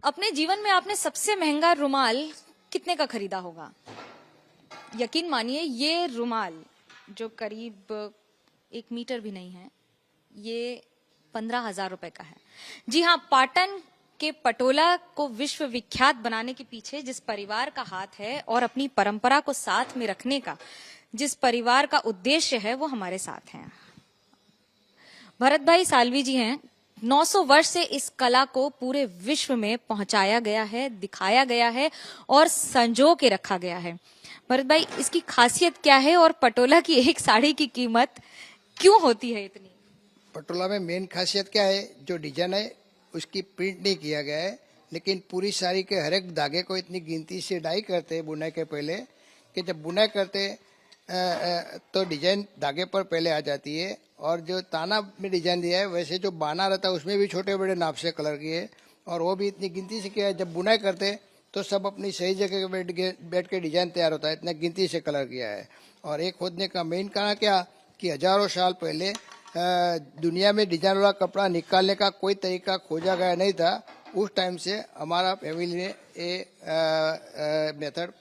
अपने जीवन में आपने सबसे महंगा रुमाल कितने का खरीदा होगा? यकीन मानिए ये रुमाल जो करीब 1 मीटर भी नहीं है, ये 15,000 रुपए का है। जी हाँ, पाटन के पटोला को विश्व विख्यात बनाने के पीछे जिस परिवार का हाथ है और अपनी परंपरा को साथ में रखने का जिस परिवार का उद्देश्य है, वो हमारे साथ हैं। भरत भाई साल्वी जी हैं। 900 वर्ष से इस कला को पूरे विश्व में पहुंचाया गया है, दिखाया गया है और संजो के रखा गया है। भरत भाई, इसकी खासियत क्या है और पटोला की एक साड़ी की कीमत क्यों होती है इतनी? पटोला में मेन खासियत क्या है, जो डिजाइन है उसकी प्रिंट नहीं किया गया है, लेकिन पूरी साड़ी के हर एक धागे को इतनी गिनती से डाई करते हैं बुनाई के पहले कि जब बुनाई करते तो डिजाइन धागे पर पहले आ जाती है। और जो ताना में डिजाइन दिया है, वैसे जो बाना रहता है उसमें भी छोटे बड़े नाप से कलर किए और वो भी इतनी गिनती से किया है। जब बुनाई करते तो सब अपनी सही जगह बैठ के डिजाइन तैयार होता है, इतना गिनती से कलर किया है। और एक खोदने का मेन कारण क्या कि हजारों साल पहले दुनिया में डिजाइन वाला कपड़ा निकालने का कोई तरीका खोजा गया नहीं था। उस टाइम से हमारा फैमिली ने ये मेथड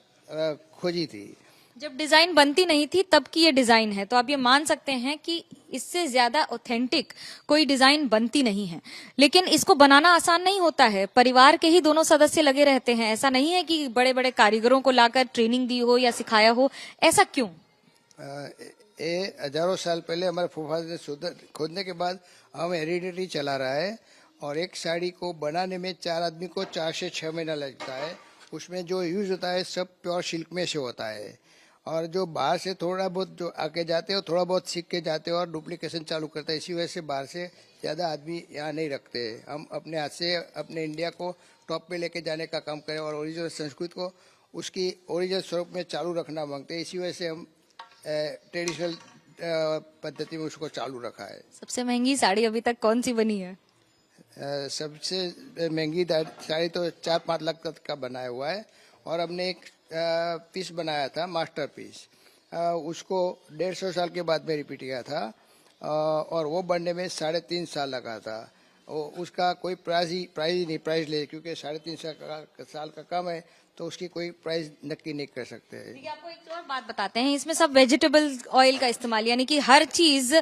खोजी थी। जब डिजाइन बनती नहीं थी तब की ये डिजाइन है, तो आप ये मान सकते हैं कि इससे ज्यादा ऑथेंटिक कोई डिजाइन बनती नहीं है। लेकिन इसको बनाना आसान नहीं होता है, परिवार के ही दोनों सदस्य लगे रहते हैं। ऐसा नहीं है कि बड़े बड़े कारीगरों को लाकर ट्रेनिंग दी हो या सिखाया हो, ऐसा क्यों? ये हजारों साल पहले हमारे फूफा ने खोदने के बाद हम हेरिडिटी चला रहा है। और एक साड़ी को बनाने में 4 आदमी को 4 से 6 महीना लगता है। उसमें जो यूज होता है सब प्योर सिल्क में से होता है। और जो बाहर से थोड़ा बहुत जो आके जाते हो, थोड़ा बहुत सीख के जाते हो और डुप्लीकेशन चालू करते हैं। इसी वजह से बाहर से ज़्यादा आदमी यहाँ नहीं रखते। हम अपने हाथ से अपने इंडिया को टॉप पे लेके जाने का काम करें और ओरिजिनल संस्कृति को उसकी ओरिजिनल स्वरूप में चालू रखना मांगते हैं। इसी वजह से हम ट्रेडिशनल पद्धति में उसको चालू रखा है। सबसे महंगी साड़ी अभी तक कौन सी बनी है? सबसे महंगी साड़ी तो 4-5 लाख तक का बनाया हुआ है। और हमने एक पीस बनाया था, मास्टर पीस, उसको 150 साल के बाद में रिपीट किया था और वो बनने में 3.5 साल लगा था। उसका कोई प्राइस ले, क्योंकि 3.5 साल का काम है तो उसकी कोई प्राइस नक्की नहीं कर सकते हैं। देखिए, आपको एक और बात बताते हैं, इसमें सब वेजिटेबल ऑयल का इस्तेमाल, यानी कि हर चीज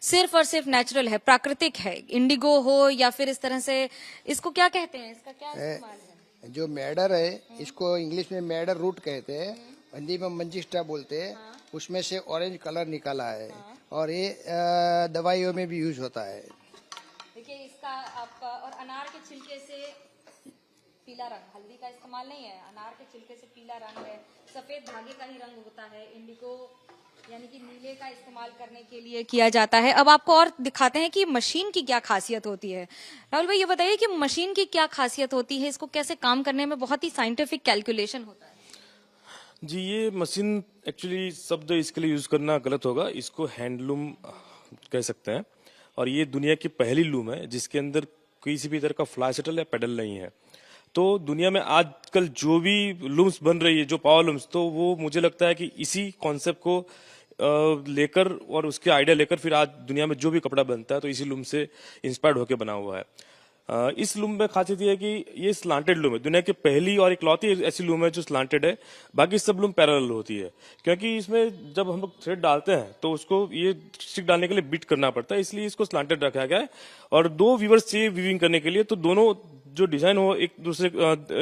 सिर्फ और सिर्फ नेचुरल है, प्राकृतिक है। इंडिगो हो या फिर इस तरह से, इसको क्या कहते हैं, इसका क्या इस्तेमाल है? जो मैडर है, इसको इंग्लिश में मैडर रूट कहते हैं, हिंदी में मंजिस्टा बोलते हैं। उसमें से ऑरेंज कलर निकाला है और ये दवाइयों में भी यूज होता है। देखिए, इसका आपका, और अनार के छिलके से पीला रंग, हल्दी का इस्तेमाल नहीं है, अनार के छिलके से पीला रंग है। सफेद धागे का ही रंग होता है। इंडिगो यानी कि नीले का इस्तेमाल करने के लिए किया जाता है। अब आपको और दिखाते हैं कि मशीन की क्या खासियत होती है। राहुल भाई, ये बताइए कि मशीन की क्या खासियत होती है, इसको कैसे काम करने में बहुत ही साइंटिफिक कैलकुलेशन होता है? जी, ये मशीन एक्चुअली शब्द इसके लिए यूज करना गलत होगा, इसको हैंडलूम कह सकते हैं। और ये दुनिया की पहली लूम है जिसके अंदर किसी भी तरह का फ्लाई शटल या पेडल नहीं है। तो दुनिया में आजकल जो भी लूम्स बन रही है, जो पावर लूम्स, तो वो मुझे लगता है कि इसी कॉन्सेप्ट को लेकर और उसके आइडिया लेकर फिर आज दुनिया में जो भी कपड़ा बनता है तो इसी लूम से इंस्पायर्ड होकर बना हुआ है। इस लूम में खासियत ये है कि ये स्लांटेड लूम है, दुनिया की पहली और इकलौती ऐसी लूम है जो स्लांटेड है। बाकी सब लूम पैरेलल होती है, क्योंकि इसमें जब हम लोग थ्रेड डालते हैं तो उसको ये स्टिक डालने के लिए बीट करना पड़ता है, इसलिए इसको स्लांटेड रखा गया है। और 2 वीवर्स चाहिए वीविंग करने के लिए, तो दोनों जो डिजाइन हो एक दूसरे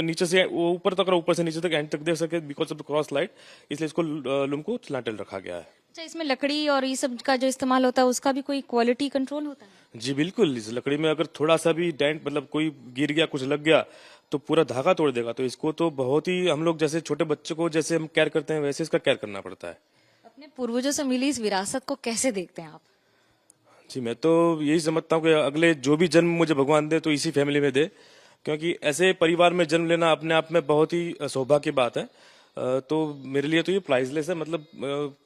नीचे से ऊपर तक और ऊपर से नीचे तक एंड तक देख सके, because of the cross light, इसलिए इसको लूम को स्लांटेड रखा गया है। अच्छा, इसमें लकड़ी और ये सब का जो इस्तेमाल होता है उसका भी कोई क्वालिटी कंट्रोल होता है? जी बिल्कुल, इस लकड़ी में अगर थोड़ा सा भी डेंट, मतलब कोई गिर गया, कुछ लग गया तो पूरा धागा तोड़ देगा। तो इसको तो बहुत ही, हम लोग जैसे छोटे बच्चे को जैसे हम केयर करते हैं वैसे इसका केयर करना पड़ता है। अपने पूर्वजों से मिली इस विरासत को कैसे देखते हैं आप? जी, मैं तो यही समझता हूँ कि अगले जो भी जन्म मुझे भगवान दे तो इसी फैमिली में दे, क्योंकि ऐसे परिवार में जन्म लेना अपने आप में बहुत ही सौभाग्य की बात है। तो मेरे लिए तो ये प्राइसलेस है, मतलब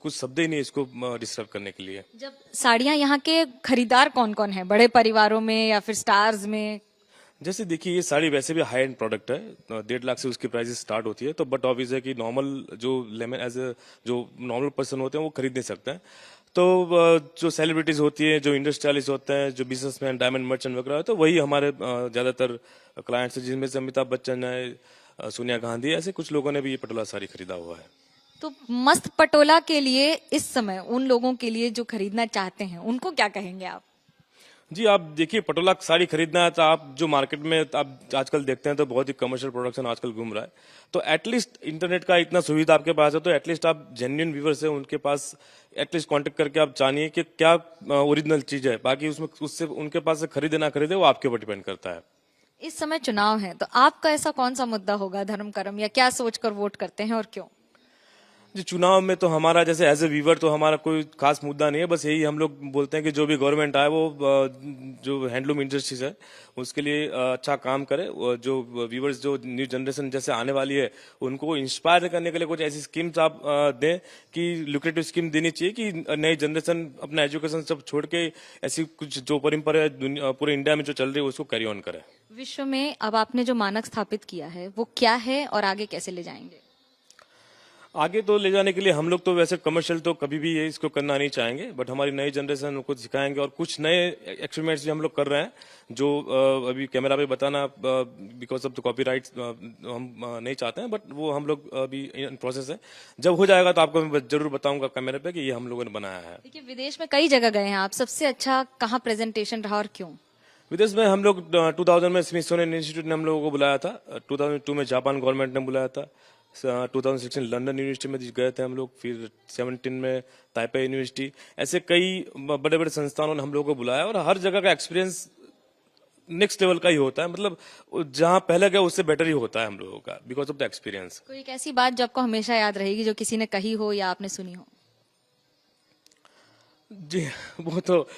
कुछ शब्द ही नहीं इसको डिस्क्राइब करने के लिए। जब साड़ियां, यहाँ के खरीदार कौन कौन है, बड़े परिवारों में या फिर स्टार्स में? जैसे देखिए, ये साड़ी वैसे भी हाई एंड प्रोडक्ट है, 1.5 लाख से उसकी प्राइस स्टार्ट होती है। तो बट ऑब्वियस है कि नॉर्मल जो लेमन एज जो नॉर्मल पर्सन होते हैं वो खरीद नहीं सकते हैं। तो जो सेलिब्रिटीज होती हैं, जो इंडस्ट्रियलिस्ट होते हैं, जो बिजनेसमैन, डायमंड मर्चेंट वगैरह है, तो वही हमारे ज्यादातर क्लाइंट्स हैं, जिनमें से अमिताभ बच्चन है, सोनिया गांधी, ऐसे कुछ लोगों ने भी ये पटोला साड़ी खरीदा हुआ है। तो मस्त पटोला के लिए इस समय उन लोगों के लिए जो खरीदना चाहते हैं उनको क्या कहेंगे आप? जी, आप देखिए, पटोला साड़ी खरीदना है तो आप जो मार्केट में आप आजकल देखते हैं तो बहुत ही कमर्शियल प्रोडक्शन आजकल घूम रहा है, तो एटलीस्ट इंटरनेट का इतना सुविधा आपके पास है, तो एटलीस्ट आप जेन्युइन व्यूवर्स है उनके पास एटलीस्ट कांटेक्ट करके आप जानिए कि क्या ओरिजिनल चीज है। बाकी उसमें उससे उनके पास से खरीदे ना खरीदे वो आपके ऊपर डिपेंड करता है। इस समय चुनाव है तो आपका ऐसा कौन सा मुद्दा होगा धर्म कर्म, या क्या सोचकर वोट करते हैं और क्यों? जी, चुनाव में तो हमारा जैसे एज ए व्यूवर तो हमारा कोई खास मुद्दा नहीं है, बस यही हम लोग बोलते हैं कि जो भी गवर्नमेंट आए वो जो हैंडलूम इंडस्ट्रीज है उसके लिए अच्छा काम करे, जो व्यूवर्स, जो न्यू जनरेशन जैसे आने वाली है उनको इंस्पायर करने के लिए कुछ ऐसी स्कीम्स आप दें कि लुक्रेटिव स्कीम देनी चाहिए कि नई जनरेशन अपना एजुकेशन सब छोड़ के ऐसी कुछ जो परंपरा पूरे इंडिया में जो चल रही है उसको कैरी ऑन करे। विश्व में अब आपने जो मानक स्थापित किया है वो क्या है और आगे कैसे ले जाएंगे? आगे तो ले जाने के लिए हम लोग तो वैसे कमर्शियल तो कभी भी ये इसको करना नहीं चाहेंगे, बट हमारी नई जनरेशन उनको सिखाएंगे और कुछ नए एक्सपेरिमेंट्स भी हम लोग कर रहे हैं जो अभी कैमरा पे बताना बिकॉज ऑफ द कॉपीराइट्स हम नहीं चाहते हैं, बट वो हम लोग अभी इन प्रोसेस है। जब हो जाएगा तो आपको मैं जरूर बताऊंगा कैमरे पे कि ये हम लोगों ने बनाया है। देखिए, विदेश में कई जगह गए हैं आप, सबसे अच्छा कहाँ प्रेजेंटेशन रहा और क्यों? विदेश में हम लोग 2000 में स्मिथसोनियन इंस्टीट्यूट ने हम लोगों को बुलाया था, 2002 में जापान गवर्नमेंट ने बुलाया था, 2016 लंदन यूनिवर्सिटी में गए थे हम लोग, फिर 17 में ताइपे यूनिवर्सिटी, ऐसे कई बड़े बड़े संस्थानों ने हम लोगों को बुलाया और हर जगह का एक्सपीरियंस नेक्स्ट लेवल का ही होता है, मतलब जहां पहले गए उससे बेटर ही होता है हम लोगों का बिकॉज ऑफ द एक्सपीरियंस। कोई एक ऐसी बात जो आपको हमेशा याद रहेगी जो किसी ने कही हो या आपने सुनी हो? जी, वो तो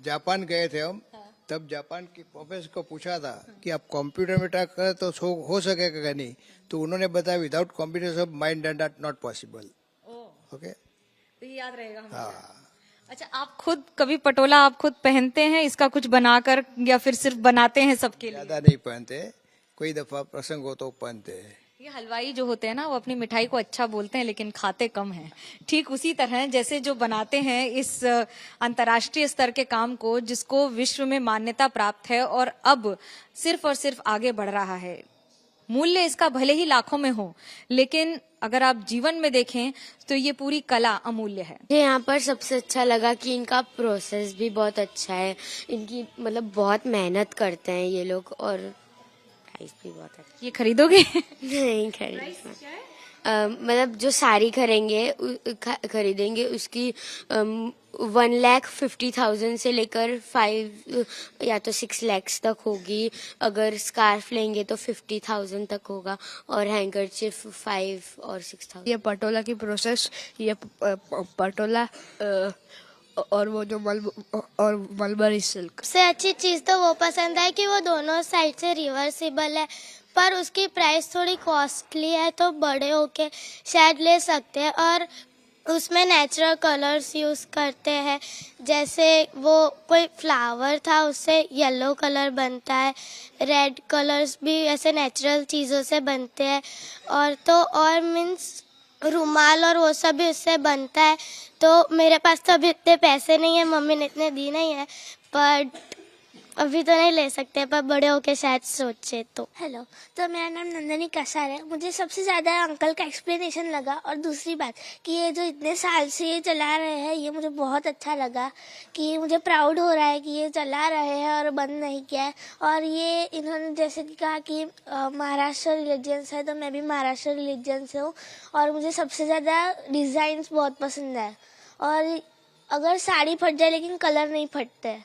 जापान गए थे हम, तब जापान के प्रोफेसर को पूछा था कि आप कंप्यूटर में टाइप करें तो हो सकेगा क्या नहीं, तो उन्होंने बताया without computer of mind and not possible. Okay, तो ये याद रहेगा हमेशा। हाँ। अच्छा, आप खुद कभी पटोला आप खुद पहनते हैं इसका कुछ बनाकर, या फिर सिर्फ बनाते हैं सबके लिए? ज्यादा नहीं पहनते, कोई दफा प्रसंग हो तो पहनते हैं। ये हलवाई जो होते हैं ना वो अपनी मिठाई को अच्छा बोलते हैं लेकिन खाते कम हैं। ठीक उसी तरह जैसे जो बनाते हैं इस अंतर्राष्ट्रीय स्तर के काम को, जिसको विश्व में मान्यता प्राप्त है और अब सिर्फ और सिर्फ आगे बढ़ रहा है। मूल्य इसका भले ही लाखों में हो, लेकिन अगर आप जीवन में देखें तो ये पूरी कला अमूल्य है। मुझे यहाँ पर सबसे अच्छा लगा कि इनका प्रोसेस भी बहुत अच्छा है, इनकी मतलब बहुत मेहनत करते हैं ये लोग, और प्राइस भी बहुत अच्छा। ये खरीदोगे? नहीं खरीदूंगा, मतलब जो साड़ी खरीदेंगे उसकी 1,50,000 से लेकर 5 या तो 6 लाख तक होगी। अगर स्कार्फ लेंगे तो 50,000 तक होगा, और हैंकरचिफ 5 और 6,000। ये पटोला की प्रोसेस, ये पटोला और वो जो मलबरी सिल्क। सबसे अच्छी चीज तो वो पसंद है कि वो दोनों साइड से रिवर्सिबल है, पर उसकी प्राइस थोड़ी कॉस्टली है, तो बड़े होके शायद ले सकते हैं। और उसमें नेचुरल कलर्स यूज करते हैं, जैसे वो कोई फ्लावर था उससे येलो कलर बनता है, रेड कलर्स भी ऐसे नेचुरल चीज़ों से बनते हैं। और मीन्स रुमाल और वो सब भी उससे बनता है। तो मेरे पास तो अभी इतने पैसे नहीं है, मम्मी ने इतने दी नहीं है, पर अभी तो नहीं ले सकते, पर बड़े होके शायद सोचे तो। हेलो, तो मेरा नाम नंदनी कसार है। मुझे सबसे ज़्यादा अंकल का एक्सप्लेनेशन लगा, और दूसरी बात कि ये जो इतने साल से ये चला रहे हैं, ये मुझे बहुत अच्छा लगा कि मुझे प्राउड हो रहा है कि ये चला रहे हैं और बंद नहीं किया है। और ये इन्होंने जैसे कि कहा कि महाराष्ट्र रिलीजन से है, तो मैं भी महाराष्ट्र रिलीजन से हूँ, और मुझे सबसे ज़्यादा डिज़ाइंस बहुत पसंद है। और अगर साड़ी फट जाए लेकिन कलर नहीं फटते।